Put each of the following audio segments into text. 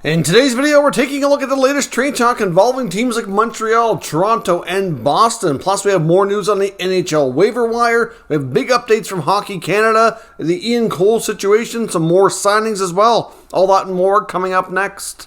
In today's video, we're taking a look at the latest trade talk involving teams like Montreal, Toronto, and Boston. Plus, we have more news on the NHL waiver wire. We have big updates from Hockey Canada, the Ian Cole situation, some more signings as well. All that and more coming up next.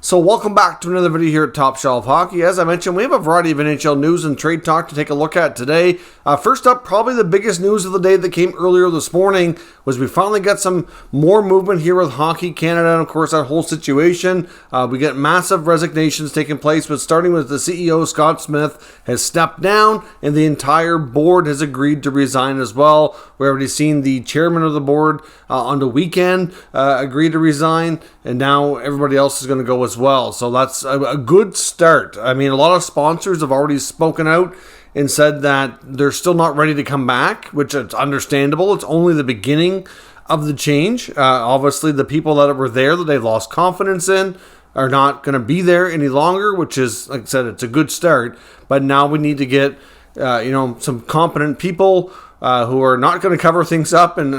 So welcome back to another video here at Top Shelf Hockey. As I mentioned, we have a variety of NHL news and trade talk to take a look at today. First up, probably the biggest news of the day that came earlier this morning was we finally got some more movement here with Hockey Canada, and of course that whole situation. We get massive resignations taking place, but starting with the CEO, Scott Smith, has stepped down, and the entire board has agreed to resign as well. We've already seen the chairman of the board on the weekend agree to resign, and now everybody else is going to go as well. So that's a good start. I mean, a lot of sponsors have already spoken out and said that they're still not ready to come back, which is understandable. It's only the beginning of the change. Obviously, the people that were there that they've lost confidence in are not going to be there any longer, which is, like I said, it's a good start. But now we need to get some competent people who are not going to cover things up and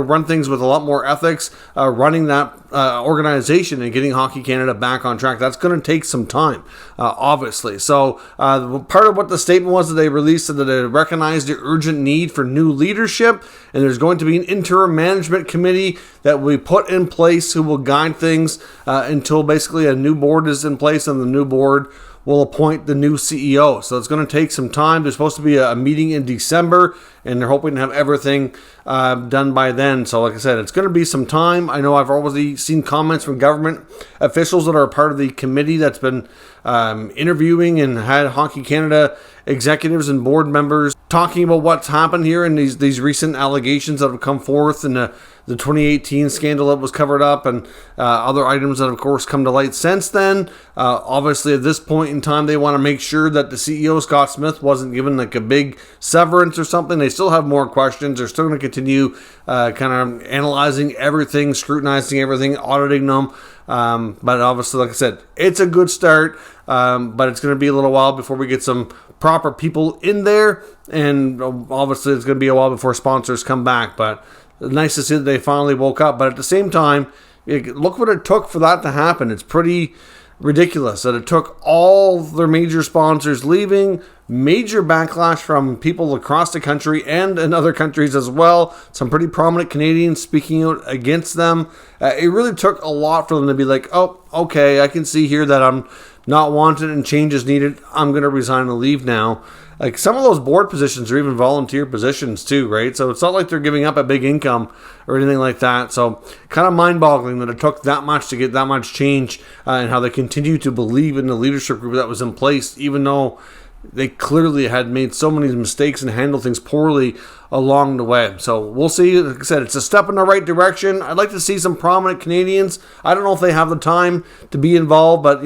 run things with a lot more ethics, running that organization and getting Hockey Canada back on track. That's going to take some time, obviously. So part of what the statement was that they released that they recognized the urgent need for new leadership, and there's going to be an interim management committee that will be put in place who will guide things until basically a new board is in place, and the new board will appoint the new CEO. So it's going to take some time. There's supposed to be a meeting in December, and they're hoping to have everything done by then. So like I said, it's going to be some time. I know I've already seen comments from government officials that are part of the committee that's been interviewing and had Hockey Canada executives and board members talking about what's happened here and these recent allegations that have come forth and the 2018 scandal that was covered up and other items that, of course, come to light since then. Obviously, at this point in time, they want to make sure that the CEO, Scott Smith, wasn't given like a big severance or something. They still have more questions. They're still going to continue kind of analyzing everything, scrutinizing everything, auditing them. But obviously, like I said, it's a good start, but it's going to be a little while before we get some proper people in there. And obviously, it's going to be a while before sponsors come back. But nice to see that they finally woke up. But at the same time, look what it took for that to happen. It's pretty ridiculous that it took all their major sponsors leaving, major backlash from people across the country and in other countries as well. Some pretty prominent Canadians speaking out against them. It really took a lot for them to be like, oh, okay, I can see here that I'm not wanted and change is needed. I'm going to resign and leave now. Like, some of those board positions are even volunteer positions too, right? So it's not like they're giving up a big income or anything like that. So kind of mind-boggling that it took that much to get that much change and how they continue to believe in the leadership group that was in place, even though they clearly had made so many mistakes and handled things poorly along the way. So we'll see. Like I said, it's a step in the right direction. I'd like to see some prominent Canadians. I don't know if they have the time to be involved, but,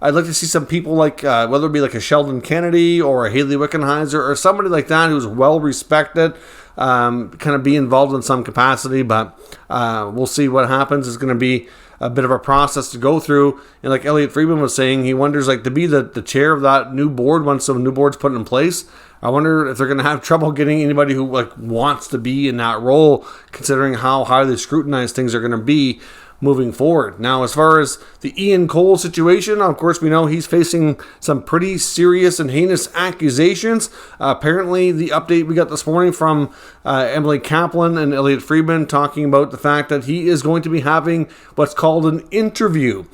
I'd like to see some people like, whether it be like a Sheldon Kennedy or a Haley Wickenheiser or somebody like that who's well-respected, kind of be involved in some capacity. But we'll see what happens. It's going to be a bit of a process to go through. And like Elliotte Friedman was saying, he wonders, like, to be the chair of that new board once the new board's put in place, I wonder if they're going to have trouble getting anybody who wants to be in that role, considering how highly scrutinized things are going to be moving forward. Now, as far as the Ian Cole situation, of course, we know he's facing some pretty serious and heinous accusations. Apparently, the update we got this morning from Emily Kaplan and Elliotte Friedman talking about the fact that he is going to be having what's called an interview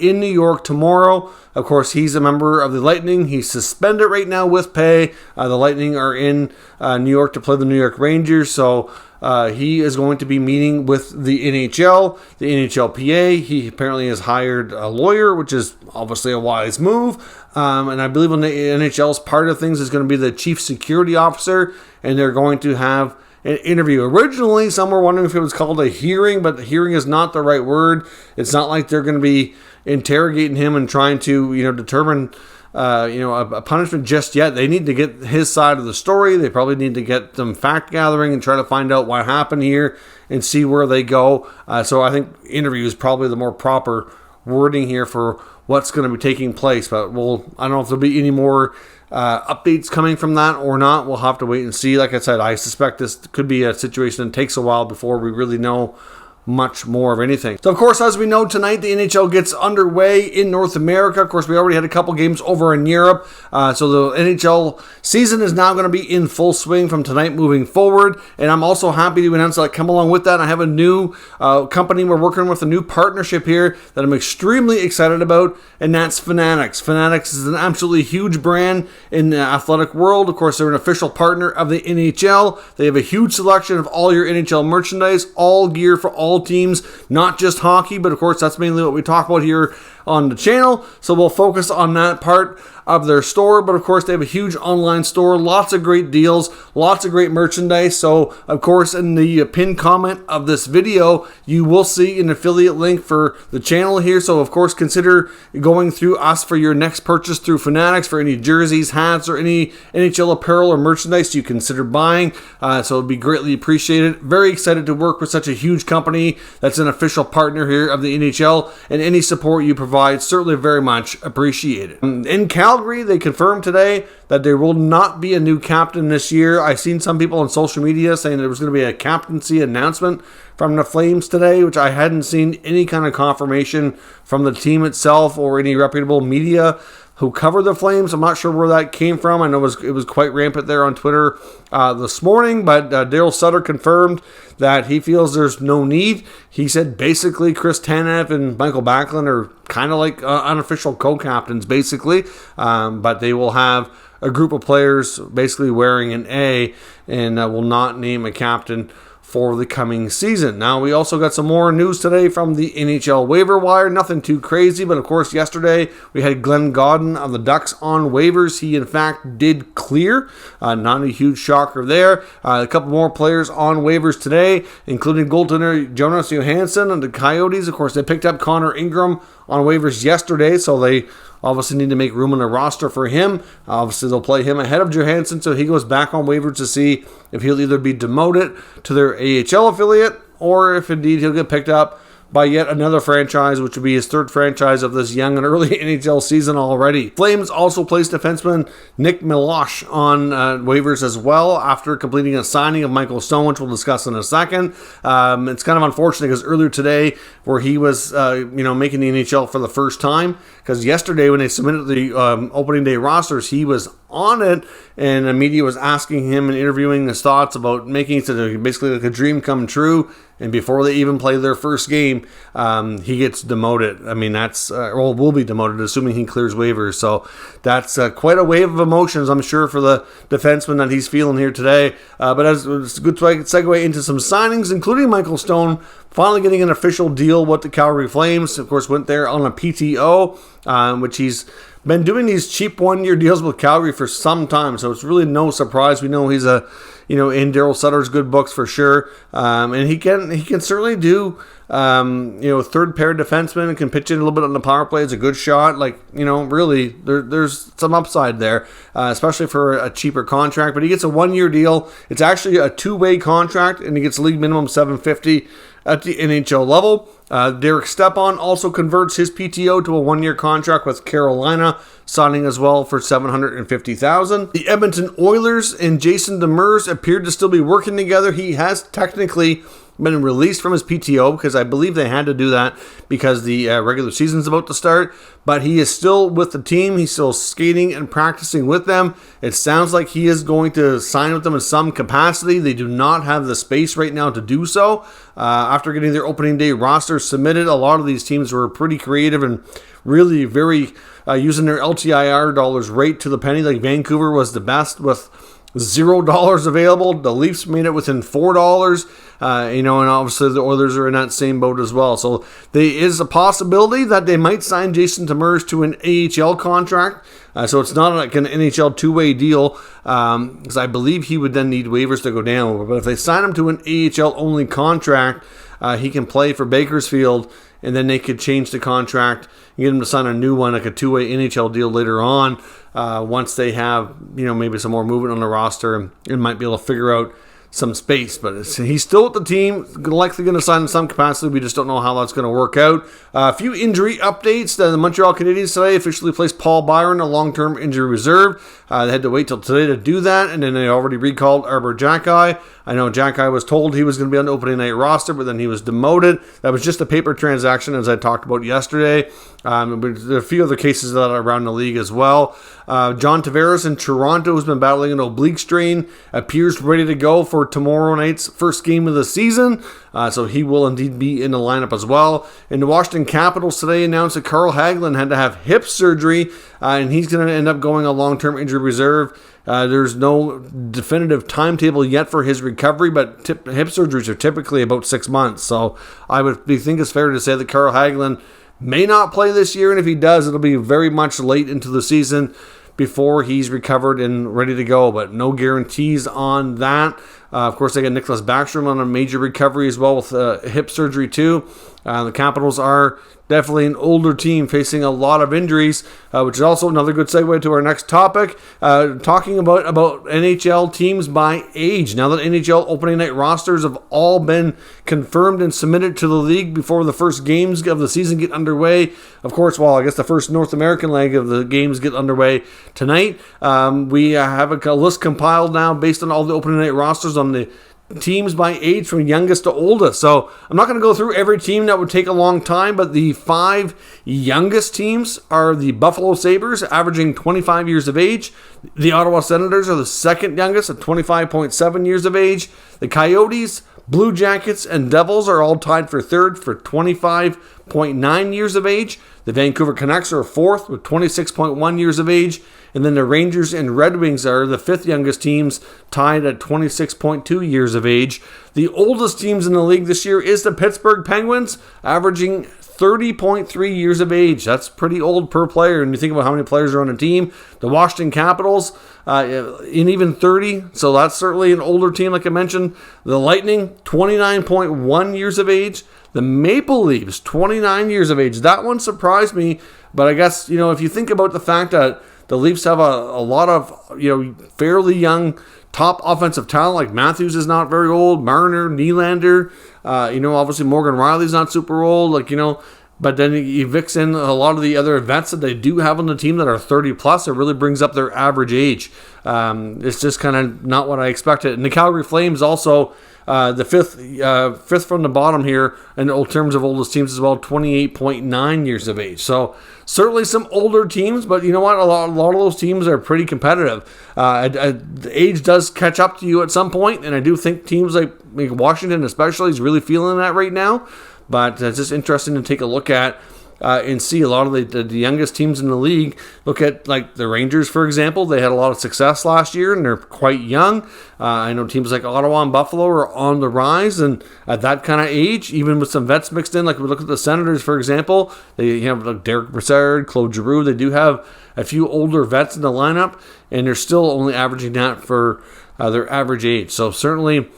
in New York tomorrow. Of course, he's a member of the Lightning. He's suspended right now with pay. The Lightning are in New York to play the New York Rangers, so he is going to be meeting with the NHL, the NHLPA. He apparently has hired a lawyer, which is obviously a wise move. And I believe on the NHL's part of things is going to be the chief security officer, and they're going to have an interview. Originally, some were wondering if it was called a hearing, but hearing is not the right word. It's not like they're going to be interrogating him and trying to, determine a punishment just yet. They need to get his side of the story. They probably need to get some fact gathering and try to find out what happened here and see where they go. So I think interview is probably the more proper wording here for what's going to be taking place. But I don't know if there'll be any more updates coming from that or not. We'll have to wait and see. Like I said, I suspect this could be a situation that takes a while before we really know much more of anything. So, of course, as we know, tonight the NHL gets underway in North America. Of course, we already had a couple games over in Europe. So the NHL season is now going to be in full swing from tonight moving forward. And I'm also happy to announce that come along with that, I have a new company we're working with, a new partnership here that I'm extremely excited about, and that's Fanatics. Fanatics is an absolutely huge brand in the athletic world. Of course, they're an official partner of the NHL. They have a huge selection of all your NHL merchandise, all gear for all teams, not just hockey, but of course that's mainly what we talk about here on the channel, so we'll focus on that part of their store. But of course they have a huge online store, lots of great deals, lots of great merchandise. So of course in the pinned comment of this video you will see an affiliate link for the channel here, so of course consider going through us for your next purchase through Fanatics for any jerseys, hats, or any NHL apparel or merchandise you consider buying. So it'd be greatly appreciated. Very excited to work with such a huge company that's an official partner here of the NHL, and any support you provide certainly very much appreciated. In Calgary, they confirmed today that there will not be a new captain this year. I've seen some people on social media saying there was going to be a captaincy announcement from the Flames today, which I hadn't seen any kind of confirmation from the team itself or any reputable media who cover the Flames. I'm not sure where that came from. I know it was quite rampant there on Twitter this morning, but Daryl Sutter confirmed that he feels there's no need. He said basically Chris Tanev and Michael Backlund are kind of like unofficial co-captains basically, but they will have a group of players basically wearing an A and will not name a captain for the coming season. Now, we also got some more news today from the NHL waiver wire. Nothing too crazy, but of course, yesterday we had Glenn Gaudin of the Ducks on waivers. He, in fact, did clear. Not a huge shocker there. A couple more players on waivers today, including goaltender Jonas Johansson and the Coyotes. Of course, they picked up Connor Ingram on waivers yesterday, so they obviously need to make room on the roster for him. Obviously, they'll play him ahead of Johansson, so he goes back on waivers to see if he'll either be demoted to their AHL affiliate or if indeed he'll get picked up by yet another franchise, which would be his third franchise of this young and early NHL season already. Flames also placed defenseman Nick Milosh on waivers as well after completing a signing of Michael Stone, which we'll discuss in a second. It's kind of unfortunate because earlier today, where he was making the NHL for the first time, because yesterday when they submitted the opening day rosters, he was on it, and the media was asking him and interviewing his thoughts about making it basically like a dream come true. And before they even play their first game, he gets demoted. I mean, that's will be demoted, assuming he clears waivers. So that's quite a wave of emotions, I'm sure, for the defenseman that he's feeling here today. But it's a good segue into some signings, including Michael Stone finally getting an official deal with the Calgary Flames. Of course, went there on a PTO, which he's been doing these cheap one-year deals with Calgary for some time, so it's really no surprise. We know he's in Daryl Sutter's good books for sure, and he can certainly do third pair defenseman and can pitch in a little bit on the power play. It's a good shot. Really, there's some upside there, especially for a cheaper contract. But he gets a one-year deal. It's actually a two-way contract, and he gets league minimum $750 at the NHL level. Derek Stepan also converts his PTO to a one-year contract with Carolina, signing as well for $750,000. The Edmonton Oilers and Jason Demers appeared to still be working together. He has technically been released from his PTO because I believe they had to do that because the regular season's about to start, but he is still with the team. He's still skating and practicing with them. It sounds like he is going to sign with them in some capacity. They do not have the space right now to do so. After getting their opening day roster submitted, a lot of these teams were pretty creative and really very using their LTIR dollars right to the penny. Like Vancouver was the best with $0 available. The Leafs made it within $4. And obviously the Oilers are in that same boat as well. So there is a possibility that they might sign Jason Demers to an AHL contract. So it's not like an NHL two-way deal, because I believe he would then need waivers to go down. But if they sign him to an AHL-only contract, he can play for Bakersfield, and then they could change the contract and get him to sign a new one, like a two-way NHL deal later on, once they have maybe some more movement on the roster and might be able to figure out some space, but he's still with the team, likely going to sign in some capacity. We just don't know how that's going to work out. A few injury updates. The Montreal Canadiens today officially placed Paul Byron a long-term injury reserve. They had to wait till today to do that, and then they already recalled Arber Xhekaj. I know Xhekaj was told he was going to be on the opening night roster, but then he was demoted. That was just a paper transaction, as I talked about yesterday. There are a few other cases that are around the league as well. John Tavares in Toronto, who's been battling an oblique strain, appears ready to go for tomorrow night's first game of the season. So he will indeed be in the lineup as well. And the Washington Capitals today announced that Carl Hagelin had to have hip surgery, and he's going to end up going on long-term injury reserve. There's no definitive timetable yet for his recovery, but hip surgeries are typically about 6 months. So I would think it's fair to say that Carl Hagelin may not play this year, and if he does, it'll be very much late into the season before he's recovered and ready to go, but no guarantees on that. Of course, they got Nicholas Backstrom on a major recovery as well with hip surgery too. The Capitals are definitely an older team facing a lot of injuries, which is also another good segue to our next topic, talking about NHL teams by age. Now that NHL opening night rosters have all been confirmed and submitted to the league before the first games of the season get underway. Of course, I guess the first North American leg of the games get underway tonight. We have a list compiled now based on all the opening night rosters on the teams by age from youngest to oldest. So I'm not going to go through every team. That would take a long time, but the 5 youngest teams are the Buffalo Sabres, averaging 25 years of age. The Ottawa Senators are the second youngest at 25.7 years of age. The Coyotes, Blue Jackets, and Devils are all tied for third for 25.9 years of age. The Vancouver Canucks are fourth with 26.1 years of age. And then the Rangers and Red Wings are the 5th youngest teams, tied at 26.2 years of age. The oldest teams in the league this year is the Pittsburgh Penguins, averaging 30.3 years of age. That's pretty old per player. And you think about how many players are on a team. The Washington Capitals, in even 30. So that's certainly an older team, like I mentioned. The Lightning, 29.1 years of age. The Maple Leafs, 29 years of age. That one surprised me. But I guess, if you think about the fact that the Leafs have a lot of, fairly young top offensive talent. Like Matthews is not very old. Marner, Nylander, obviously Morgan Riley's not super old. But then he evicts in a lot of the other vets that they do have on the team that are 30 plus. It really brings up their average age. It's just kind of not what I expected. And the Calgary Flames also, the fifth from the bottom here in terms of oldest teams as well, 28.9 years of age. So certainly some older teams, but you know what? A lot of those teams are pretty competitive. The age does catch up to you at some point, and I do think teams like Washington especially is really feeling that right now. But it's just interesting to take a look at and see a lot of the youngest teams in the league. Look at like the Rangers, for example. They had a lot of success last year, and they're quite young. I know teams like Ottawa and Buffalo are on the rise, and at that kind of age, even with some vets mixed in, like we look at the Senators, for example, they have like Derek Brassard, Claude Giroux. They do have a few older vets in the lineup, and they're still only averaging that for their average age. So certainly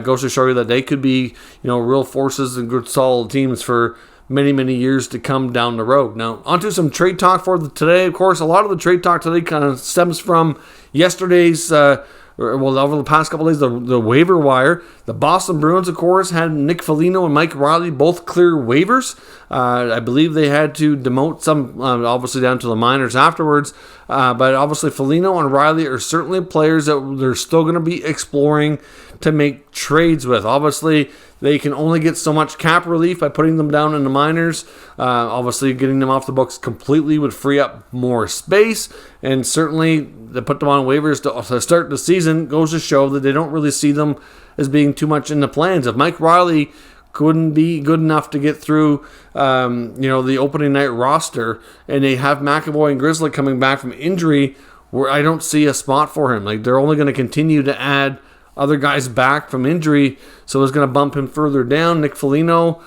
goes to show you that they could be, real forces and good solid teams for many, many years to come down the road. Now, onto some trade talk for today. Of course, a lot of the trade talk today kind of stems from yesterday's, over the past couple of days, the waiver wire. The Boston Bruins, of course, had Nick Foligno and Mike Riley both clear waivers. I believe they had to demote some, obviously down to the minors afterwards. But obviously, Foligno and Riley are certainly players that they're still going to be exploring to make trades with. Obviously, they can only get so much cap relief by putting them down in the minors. Obviously, getting them off the books completely would free up more space. And certainly, they put them on waivers to start the season goes to show that they don't really see them as being too much in the plans. If Mike Riley couldn't be good enough to get through, the opening night roster, and they have McAvoy and Grizzly coming back from injury, where I don't see a spot for him. Like, they're only going to continue to add other guys back from injury, so it's going to bump him further down. Nick Foligno,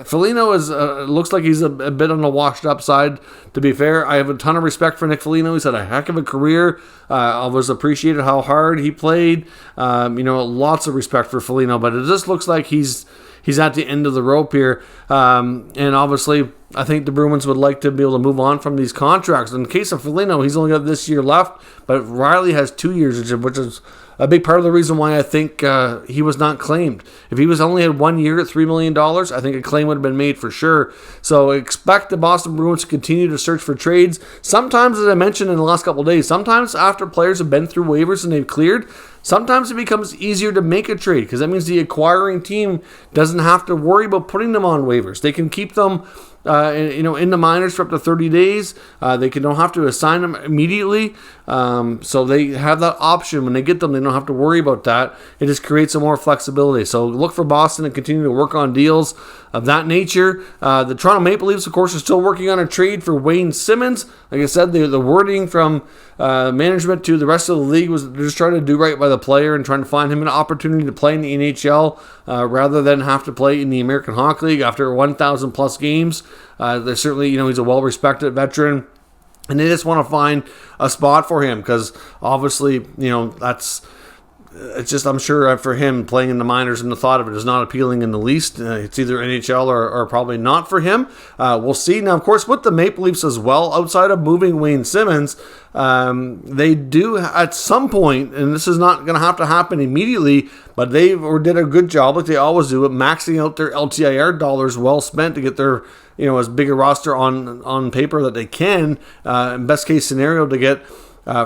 Foligno is looks like he's a bit on the washed up side, to be fair. I have a ton of respect for Nick Foligno. He's had a heck of a career. I always appreciated how hard he played. Lots of respect for Foligno, but it just looks like he's at the end of the rope here. And obviously, I think the Bruins would like to be able to move on from these contracts. In the case of Foligno, he's only got this year left, but Riley has 2 years, which is a big part of the reason why I think he was not claimed. If he was only had 1 year at $3 million, I think a claim would have been made for sure. So expect the Boston Bruins to continue to search for trades. Sometimes, as I mentioned in the last couple of days, sometimes after players have been through waivers and they've cleared, sometimes it becomes easier to make a trade because that means the acquiring team doesn't have to worry about putting them on waivers. They can keep them in the minors for up to 30 days. They don't have to assign them immediately. So they have that option when they get them. They don't have to worry about that. It just creates some more flexibility. So look for Boston to continue to work on deals of that nature. The Toronto Maple Leafs, of course, are still working on a trade for Wayne Simmonds. Like I said, the wording from management to the rest of the league was they're just trying to do right by the player and trying to find him an opportunity to play in the NHL rather than have to play in the American Hockey League after 1,000 plus games. They're certainly, he's a well-respected veteran, and they just want to find a spot for him because obviously, it's just, I'm sure for him playing in the minors and the thought of it is not appealing in the least. It's either NHL or probably not for him. We'll see. Now, of course, with the Maple Leafs as well, outside of moving Wayne Simmonds, they do at some point, and this is not going to have to happen immediately, but they did a good job, like they always do, at maxing out their LTIR dollars well spent to get their as big a roster on paper that they can, in best case scenario, to get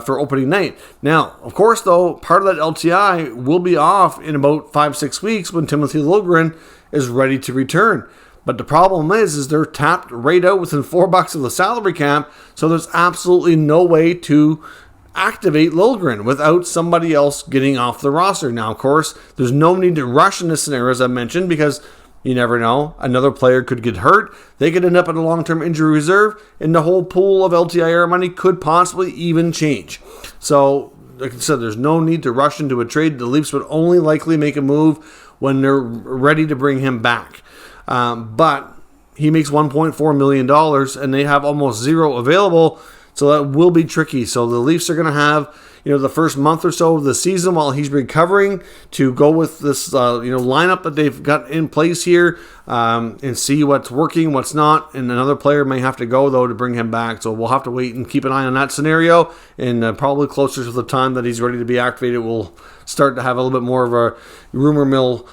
for opening night. Now, of course, though, part of that LTI will be off in about 5-6 weeks when Timothy Liljegren is ready to return. But the problem is they're tapped right out within $4 of the salary cap, so there's absolutely no way to activate Liljegren without somebody else getting off the roster. Now, of course, there's no need to rush in this scenario, as I mentioned, because you never know. Another player could get hurt. They could end up in a long-term injury reserve, and the whole pool of LTIR money could possibly even change. So, like I said, there's no need to rush into a trade. The Leafs would only likely make a move when they're ready to bring him back. But he makes $1.4 million, and they have almost zero available, so that will be tricky. So the Leafs are going to have the first month or so of the season while he's recovering to go with this, lineup that they've got in place here and see what's working, what's not. And another player may have to go, though, to bring him back. So we'll have to wait and keep an eye on that scenario. And probably closer to the time that he's ready to be activated, we'll start to have a little bit more of a rumor mill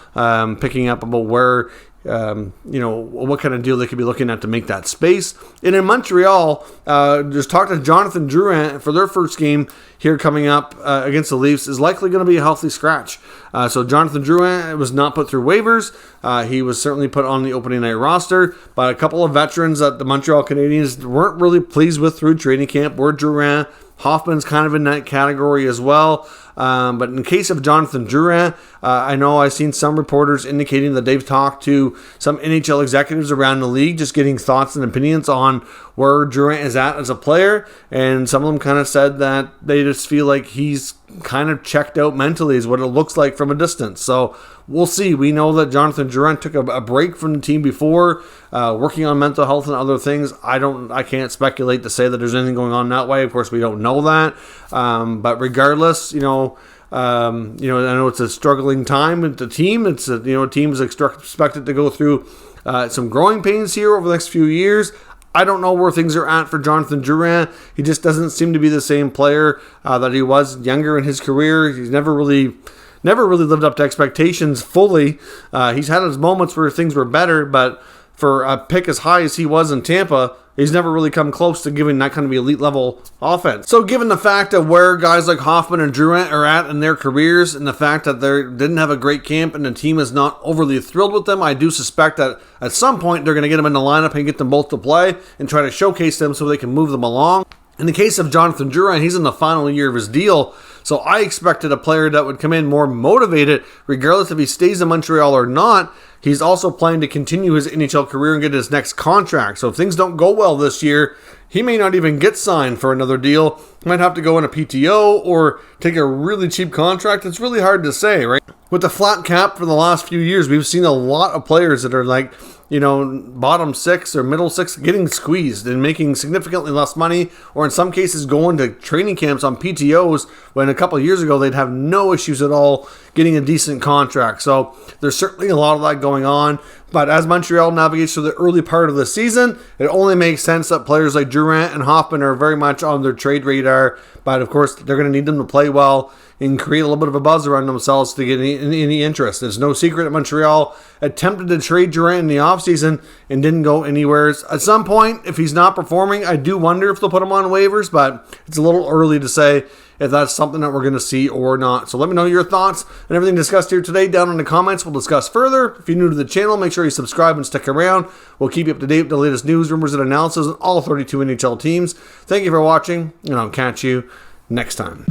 picking up about where what kind of deal they could be looking at to make that space. And in Montreal, just talked to Jonathan Drouin for their first game here coming up against the Leafs is likely going to be a healthy scratch. So Jonathan Drouin was not put through waivers. He was certainly put on the opening night roster, but a couple of veterans that the Montreal Canadiens weren't really pleased with through training camp were Drouin. Hoffman's kind of in that category as well. But in the case of Jonathan Drouin, I know I've seen some reporters indicating that they've talked to some NHL executives around the league, just getting thoughts and opinions on where Drouin is at as a player. And some of them kind of said that they just feel like he's kind of checked out mentally is what it looks like from a distance. So we'll see. We know that Jonathan Drouin took a break from the team before, working on mental health and other things. I can't speculate to say that there's anything going on that way. Of course, we don't know that. But regardless, I know it's a struggling time with the team. It's a team is expected to go through some growing pains here over the next few years. I don't know where things are at for Jonathan Drouin. He just doesn't seem to be the same player that he was younger in his career. He's never really lived up to expectations fully. He's had his moments where things were better, but for a pick as high as he was in Tampa, he's never really come close to giving that kind of elite level offense. So given the fact of where guys like Hoffman and Drouin are at in their careers and the fact that they didn't have a great camp and the team is not overly thrilled with them, I do suspect that at some point they're going to get them in the lineup and get them both to play and try to showcase them so they can move them along. In the case of Jonathan Drouin, he's in the final year of his deal, so I expected a player that would come in more motivated, regardless if he stays in Montreal or not. He's also planning to continue his NHL career and get his next contract. So if things don't go well this year, he may not even get signed for another deal. He might have to go in a PTO or take a really cheap contract. It's really hard to say, right? With the flat cap for the last few years, we've seen a lot of players that are like, bottom six or middle six getting squeezed and making significantly less money, or in some cases going to training camps on PTOs when a couple of years ago they'd have no issues at all getting a decent contract. So there's certainly a lot of that going on. But as Montreal navigates through the early part of the season, it only makes sense that players like Drouin and Hoffman are very much on their trade radar. But of course, they're going to need them to play well and create a little bit of a buzz around themselves to get any interest. There's no secret that Montreal attempted to trade Durant in the offseason and didn't go anywhere. At some point, if he's not performing, I do wonder if they'll put him on waivers, but it's a little early to say if that's something that we're going to see or not. So let me know your thoughts and everything discussed here today down in the comments. We'll discuss further. If you're new to the channel, make sure you subscribe and stick around. We'll keep you up to date with the latest news, rumors, and analysis on all 32 NHL teams. Thank you for watching, and I'll catch you next time.